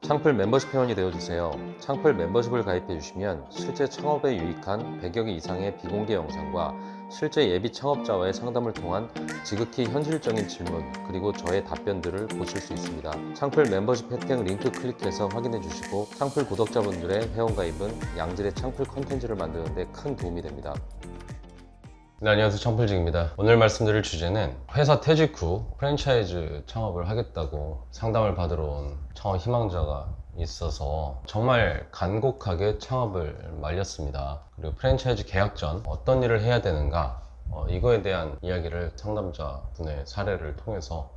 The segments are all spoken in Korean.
창풀 멤버십 회원이 되어주세요. 창풀 멤버십을 가입해주시면 실제 창업에 유익한 100여 개 이상의 비공개 영상과 실제 예비 창업자와의 상담을 통한 지극히 현실적인 질문 그리고 저의 답변들을 보실 수 있습니다. 창풀 멤버십 혜택 링크 클릭해서 확인해 주시고 창풀 구독자분들의 회원가입은 양질의 창풀 컨텐츠를 만드는 데 큰 도움이 됩니다. 네, 안녕하세요. 창풀직입니다. 오늘 말씀드릴 주제는 회사 퇴직 후 프랜차이즈 창업을 하겠다고 상담을 받으러 온 창업 희망자가 있어서 정말 간곡하게 창업을 말렸습니다. 그리고 프랜차이즈 계약 전 어떤 일을 해야 되는가 이거에 대한 이야기를 상담자분의 사례를 통해서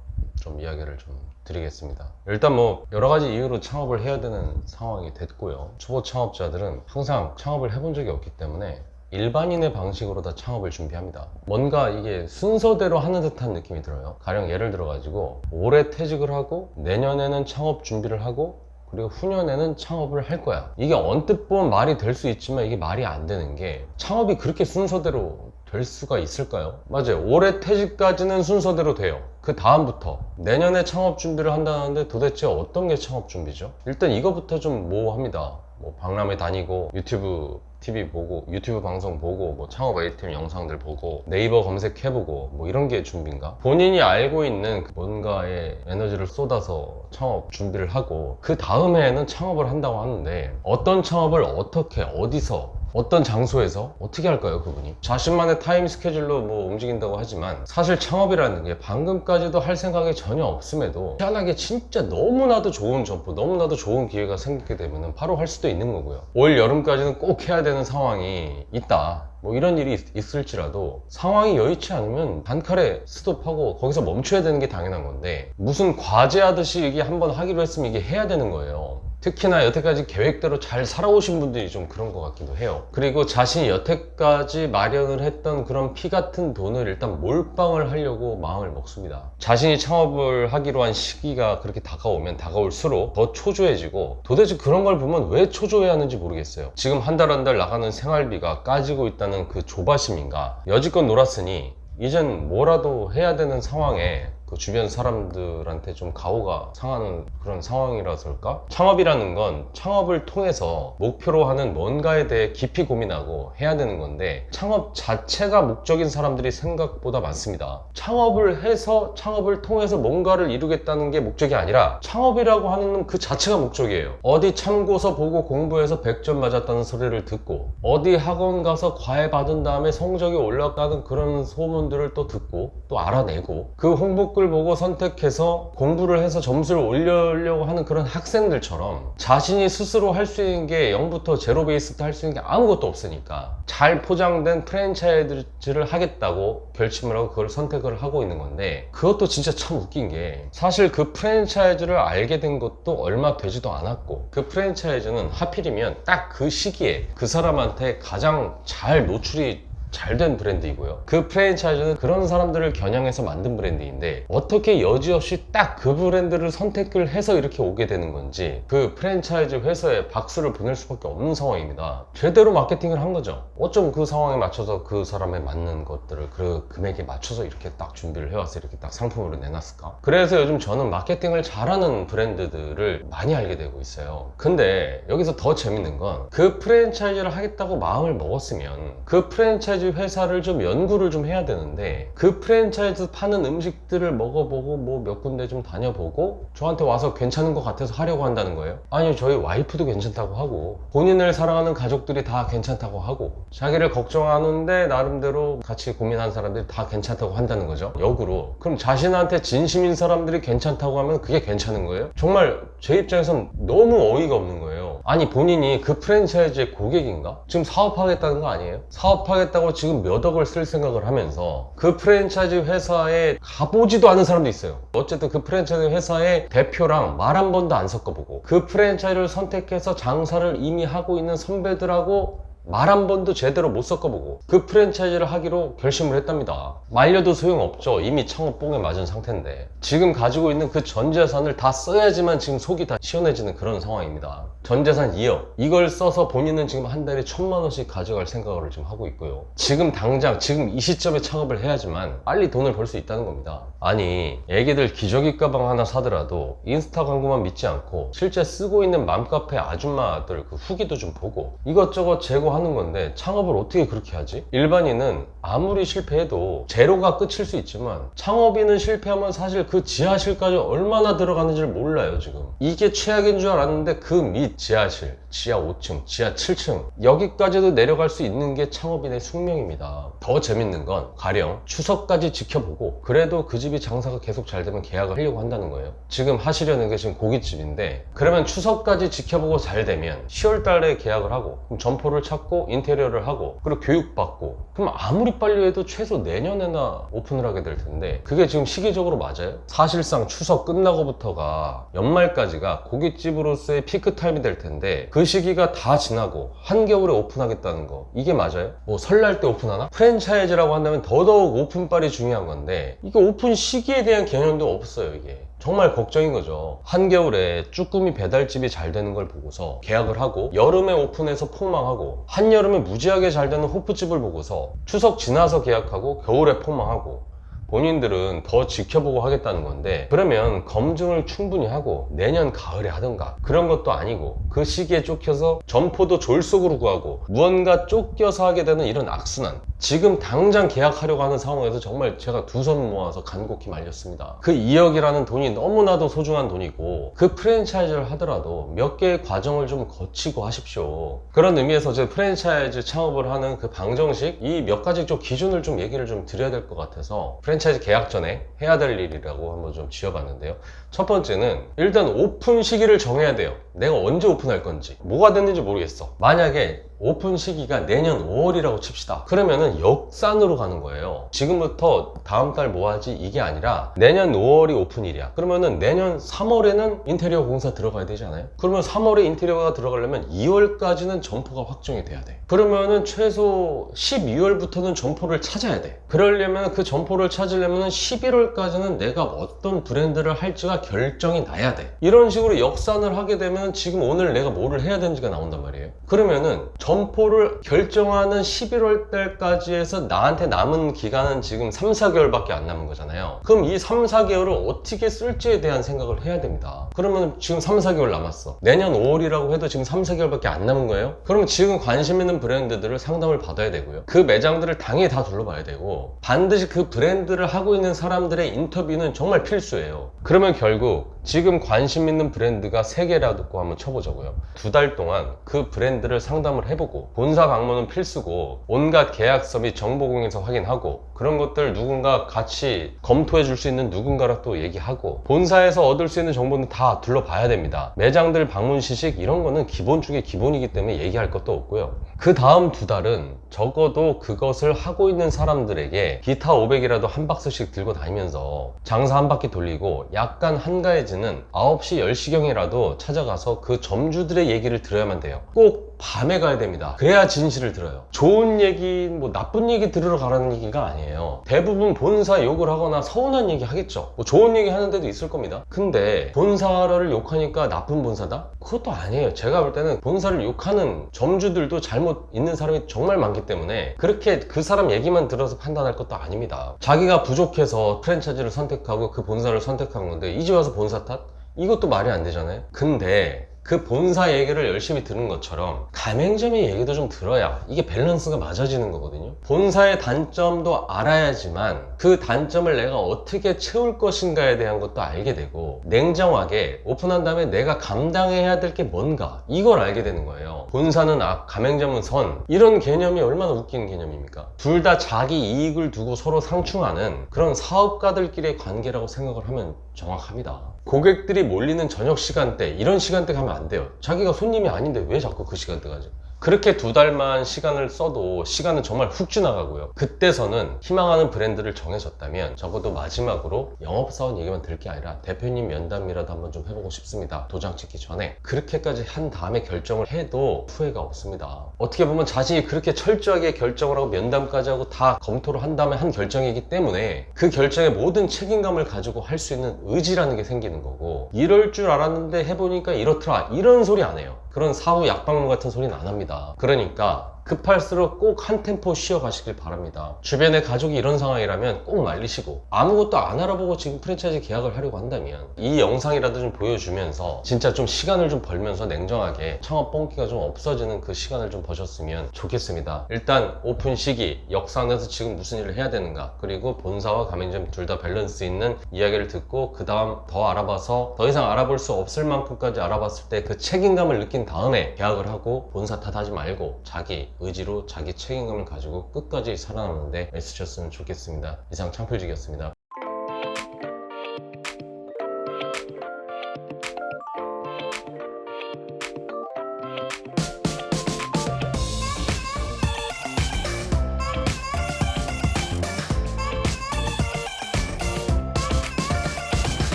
좀 이야기를 좀 드리겠습니다. 일단 뭐 여러 가지 이유로 창업을 해야 되는 상황이 됐고요. 초보 창업자들은 항상 창업을 해본 적이 없기 때문에 일반인의 방식으로 다 창업을 준비합니다. 뭔가 이게 순서대로 하는 듯한 느낌이 들어요. 가령 예를 들어 가지고 올해 퇴직을 하고 내년에는 창업 준비를 하고 그리고 후년에는 창업을 할 거야. 이게 언뜻 보면 말이 될 수 있지만 이게 말이 안 되는 게 창업이 그렇게 순서대로 될 수가 있을까요? 맞아요. 올해 퇴직까지는 순서대로 돼요. 그 다음부터 내년에 창업 준비를 한다는데 도대체 어떤 게 창업 준비죠? 일단 이거부터 좀 모호합니다. 뭐 박람회 다니고 유튜브 TV 보고 유튜브 방송 보고 뭐 창업 아이템 영상들 보고 네이버 검색해보고 뭐 이런 게 준비인가? 본인이 알고 있는 뭔가에 에너지를 쏟아서 창업 준비를 하고 그 다음에는 창업을 한다고 하는데 어떤 창업을 어떻게 어디서 어떤 장소에서 어떻게 할까요, 그분이? 자신만의 타임 스케줄로 뭐 움직인다고 하지만 사실 창업이라는 게 방금까지도 할 생각이 전혀 없음에도 희한하게 진짜 너무나도 좋은 점포, 너무나도 좋은 기회가 생기게 되면 바로 할 수도 있는 거고요. 올 여름까지는 꼭 해야 되는 상황이 있다. 뭐 이런 일이 있을지라도 상황이 여의치 않으면 단칼에 스톱하고 거기서 멈춰야 되는 게 당연한 건데 무슨 과제하듯이 이게 한번 하기로 했으면 이게 해야 되는 거예요. 특히나 여태까지 계획대로 잘 살아오신 분들이 좀 그런 것 같기도 해요. 그리고 자신이 여태까지 마련을 했던 그런 피 같은 돈을 일단 몰빵을 하려고 마음을 먹습니다. 자신이 창업을 하기로 한 시기가 그렇게 다가오면 다가올수록 더 초조해지고 도대체 그런 걸 보면 왜 초조해 하는지 모르겠어요. 지금 한 달 한 달 나가는 생활비가 까지고 있다는 그 조바심인가? 여지껏 놀았으니 이젠 뭐라도 해야 되는 상황에 그 주변 사람들한테 좀 가오가 상하는 그런 상황이라서일까? 창업이라는 건 창업을 통해서 목표로 하는 뭔가에 대해 깊이 고민하고 해야 되는 건데 창업 자체가 목적인 사람들이 생각보다 많습니다. 창업을 해서 창업을 통해서 뭔가를 이루겠다는 게 목적이 아니라 창업이라고 하는 그 자체가 목적이에요. 어디 참고서 보고 공부해서 100점 맞았다는 소리를 듣고 어디 학원 가서 과외 받은 다음에 성적이 올라가는 그런 소문들을 또 듣고 또 알아내고 그 홍보 을 보고 선택해서 공부를 해서 점수를 올리려고 하는 그런 학생들처럼 자신이 스스로 할 수 있는 게 0부터 제로 베이스부터 할 수 있는 게 아무것도 없으니까 잘 포장된 프랜차이즈를 하겠다고 결심을 하고 그걸 선택을 하고 있는 건데 그것도 진짜 참 웃긴 게 사실 그 프랜차이즈를 알게 된 것도 얼마 되지도 않았고 그 프랜차이즈는 하필이면 딱 그 시기에 그 사람한테 가장 잘 노출이 잘 된 브랜드이고요. 그 프랜차이즈는 그런 사람들을 겨냥해서 만든 브랜드인데 어떻게 여지없이 딱 그 브랜드를 선택을 해서 이렇게 오게 되는 건지 그 프랜차이즈 회사에 박수를 보낼 수밖에 없는 상황입니다. 제대로 마케팅을 한 거죠. 어쩜 그 상황에 맞춰서 그 사람에 맞는 것들을 그 금액에 맞춰서 이렇게 딱 준비를 해와서 이렇게 딱 상품으로 내놨을까? 그래서 요즘 저는 마케팅을 잘하는 브랜드들을 많이 알게 되고 있어요. 근데 여기서 더 재밌는 건 그 프랜차이즈를 하겠다고 마음을 먹었으면 그 프랜차이즈 회사를 좀 연구를 좀 해야 되는데 그 프랜차이즈 파는 음식들을 먹어보고 뭐 몇 군데 좀 다녀보고 저한테 와서 괜찮은 것 같아서 하려고 한다는 거예요? 아니요, 저희 와이프도 괜찮다고 하고 본인을 사랑하는 가족들이 다 괜찮다고 하고 자기를 걱정하는데 나름대로 같이 고민하는 사람들이 다 괜찮다고 한다는 거죠. 역으로 그럼 자신한테 진심인 사람들이 괜찮다고 하면 그게 괜찮은 거예요? 정말 제 입장에선 너무 어이가 없는 거예요. 아니 본인이 그 프랜차이즈의 고객인가? 지금 사업하겠다는 거 아니에요? 사업하겠다고 지금 몇 억을 쓸 생각을 하면서 그 프랜차이즈 회사에 가보지도 않은 사람도 있어요. 어쨌든 그 프랜차이즈 회사의 대표랑 말 한 번도 안 섞어보고 그 프랜차이즈를 선택해서 장사를 이미 하고 있는 선배들하고 말 한 번도 제대로 못 섞어보고 그 프랜차이즈를 하기로 결심을 했답니다. 말려도 소용없죠. 이미 창업 뽕에 맞은 상태인데 지금 가지고 있는 그 전 재산을 다 써야지만 지금 속이 다 시원해지는 그런 상황입니다. 전 재산 2억 이걸 써서 본인은 지금 한 달에 1,000만 원씩 가져갈 생각을 지금 하고 있고요. 지금 당장 지금 이 시점에 창업을 해야지만 빨리 돈을 벌 수 있다는 겁니다. 아니 애기들 기저귀 가방 하나 사더라도 인스타 광고만 믿지 않고 실제 쓰고 있는 맘카페 아줌마들 그 후기도 좀 보고 이것저것 재고하는 건데 창업을 어떻게 그렇게 하지? 일반인은 아무리 실패해도 제로가 끝일 수 있지만 창업인은 실패하면 사실 그 지하실까지 얼마나 들어가는지를 몰라요. 지금 이게 최악인 줄 알았는데 그 밑 지하실, 지하 5층, 지하 7층 여기까지도 내려갈 수 있는 게 창업인의 숙명입니다. 더 재밌는 건 가령 추석까지 지켜보고 그래도 그 집이 장사가 계속 잘 되면 계약을 하려고 한다는 거예요. 지금 하시려는 게 지금 고깃집인데 그러면 추석까지 지켜보고 잘 되면 10월 달에 계약을 하고 그럼 점포를 찾고 인테리어를 하고 그리고 교육받고 그럼 아무리 빨리 해도 최소 내년에나 오픈을 하게 될 텐데 그게 지금 시기적으로 맞아요? 사실상 추석 끝나고부터가 연말까지가 고깃집으로서의 피크 타임이 될 텐데 그 시기가 다 지나고 한겨울에 오픈하겠다는 거 이게 맞아요? 뭐 설날 때 오픈하나? 프랜차이즈라고 한다면 더더욱 오픈빨이 중요한 건데 이게 오픈 시기에 대한 개념도 없어요. 이게 정말 걱정인 거죠. 한겨울에 쭈꾸미 배달집이 잘 되는 걸 보고서 계약을 하고 여름에 오픈해서 폭망하고 한여름에 무지하게 잘 되는 호프집을 보고서 추석 지나서 계약하고 겨울에 폭망하고 본인들은 더 지켜보고 하겠다는 건데 그러면 검증을 충분히 하고 내년 가을에 하던가 그런 것도 아니고 그 시기에 쫓겨서 점포도 졸속으로 구하고 무언가 쫓겨서 하게 되는 이런 악순환 지금 당장 계약하려고 하는 상황에서 정말 제가 두 손 모아서 간곡히 말렸습니다. 그 2억이라는 돈이 너무나도 소중한 돈이고 그 프랜차이즈를 하더라도 몇 개의 과정을 좀 거치고 하십시오. 그런 의미에서 제 프랜차이즈 창업을 하는 그 방정식 이 몇 가지 좀 기준을 좀 얘기를 좀 드려야 될 것 같아서 프랜차이즈 계약 전에 해야 될 일이라고 한번 좀 지어봤는데요. 첫 번째는 일단 오픈 시기를 정해야 돼요. 내가 언제 오픈할 건지 뭐가 됐는지 모르겠어. 만약에 오픈 시기가 내년 5월이라고 칩시다. 그러면은 역산으로 가는 거예요. 지금부터 다음 달 뭐 하지 이게 아니라 내년 5월이 오픈일이야. 그러면은 내년 3월에는 인테리어 공사 들어가야 되지 않아요? 그러면 3월에 인테리어가 들어가려면 2월까지는 점포가 확정이 돼야 돼. 그러면은 최소 12월부터는 점포를 찾아야 돼. 그러려면 그 점포를 찾으려면 11월까지는 내가 어떤 브랜드를 할지가 결정이 나야 돼. 이런 식으로 역산을 하게 되면 지금 오늘 내가 뭐를 해야 되는지가 나온단 말이에요. 그러면은 점포를 결정하는 11월 달까지 해서 나한테 남은 기간은 지금 3, 4개월밖에 안 남은 거잖아요. 그럼 이 3, 4개월을 어떻게 쓸지에 대한 생각을 해야 됩니다. 그러면 지금 3, 4개월 남았어. 내년 5월이라고 해도 지금 3, 4개월밖에 안 남은 거예요. 그러면 지금 관심 있는 브랜드들을 상담을 받아야 되고요. 그 매장들을 당연히 다 둘러봐야 되고 반드시 그 브랜드를 하고 있는 사람들의 인터뷰는 정말 필수예요. 그러면 결국 지금 관심 있는 브랜드가 3개라도 한번 쳐보자고요. 2달 동안 그 브랜드를 상담을 해보고 본사 방문은 필수고 온갖 계약서 및 정보공에서 확인하고 그런 것들 누군가 같이 검토해 줄 수 있는 누군가랑 또 얘기하고 본사에서 얻을 수 있는 정보는 다 둘러봐야 됩니다. 매장들 방문 시식 이런 거는 기본 중에 기본이기 때문에 얘기할 것도 없고요. 그 다음 2달은 적어도 그것을 하고 있는 사람들에게 기타 500이라도 한 박스씩 들고 다니면서 장사 한 바퀴 돌리고 약간 한가해지는 9시 10시경이라도 찾아가서 그 점주들의 얘기를 들어야만 돼요. 꼭 밤에 가야 됩니다. 그래야 진실을 들어요. 좋은 얘기, 뭐 나쁜 얘기 들으러 가라는 얘기가 아니에요. 대부분 본사 욕을 하거나 서운한 얘기 하겠죠. 뭐 좋은 얘기 하는 데도 있을 겁니다. 근데 본사를 욕하니까 나쁜 본사다? 그것도 아니에요. 제가 볼 때는 본사를 욕하는 점주들도 잘못 있는 사람이 정말 많기 때문에 그렇게 그 사람 얘기만 들어서 판단할 것도 아닙니다. 자기가 부족해서 프랜차이즈를 선택하고 그 본사를 선택한 건데 이제 와서 본사 탓? 이것도 말이 안 되잖아요. 근데 그 본사 얘기를 열심히 들은 것처럼 가맹점의 얘기도 좀 들어야 이게 밸런스가 맞아지는 거거든요. 본사의 단점도 알아야지만 그 단점을 내가 어떻게 채울 것인가에 대한 것도 알게 되고 냉정하게 오픈한 다음에 내가 감당해야 될 게 뭔가 이걸 알게 되는 거예요. 본사는 악, 가맹점은 선 이런 개념이 얼마나 웃긴 개념입니까? 둘 다 자기 이익을 두고 서로 상충하는 그런 사업가들끼리의 관계라고 생각을 하면 정확합니다. 고객들이 몰리는 저녁 시간대 이런 시간대 가면 안 돼요. 자기가 손님이 아닌데 왜 자꾸 그 시간대 가지? 그렇게 2달만 시간을 써도 시간은 정말 훅 지나가고요. 그때서는 희망하는 브랜드를 정해졌다면 적어도 마지막으로 영업사원 얘기만 들을 게 아니라 대표님 면담이라도 한번 좀 해보고 싶습니다. 도장 찍기 전에. 그렇게까지 한 다음에 결정을 해도 후회가 없습니다. 어떻게 보면 자신이 그렇게 철저하게 결정을 하고 면담까지 하고 다 검토를 한 다음에 한 결정이기 때문에 그 결정의 모든 책임감을 가지고 할 수 있는 의지라는 게 생기는 거고, 이럴 줄 알았는데 해보니까 이렇더라, 이런 소리 안 해요. 그런 사후 약방문 같은 소리는 안 합니다. 그러니까 급할수록 꼭 한 템포 쉬어 가시길 바랍니다. 주변에 가족이 이런 상황이라면 꼭 말리시고, 아무것도 안 알아보고 지금 프랜차이즈 계약을 하려고 한다면 이 영상이라도 좀 보여주면서 진짜 좀 시간을 좀 벌면서 냉정하게 창업 뽕기가 좀 없어지는 그 시간을 좀 버셨으면 좋겠습니다. 일단 오픈 시기, 역사 안에서 지금 무슨 일을 해야 되는가, 그리고 본사와 가맹점 둘 다 밸런스 있는 이야기를 듣고 그 다음 더 알아봐서 더 이상 알아볼 수 없을 만큼까지 알아봤을 때 그 책임감을 느낀 다음에 계약을 하고 본사 탓하지 말고 자기 의지로 자기 책임감을 가지고 끝까지 살아남는 데 애쓰셨으면 좋겠습니다. 이상 창풀직이었습니다.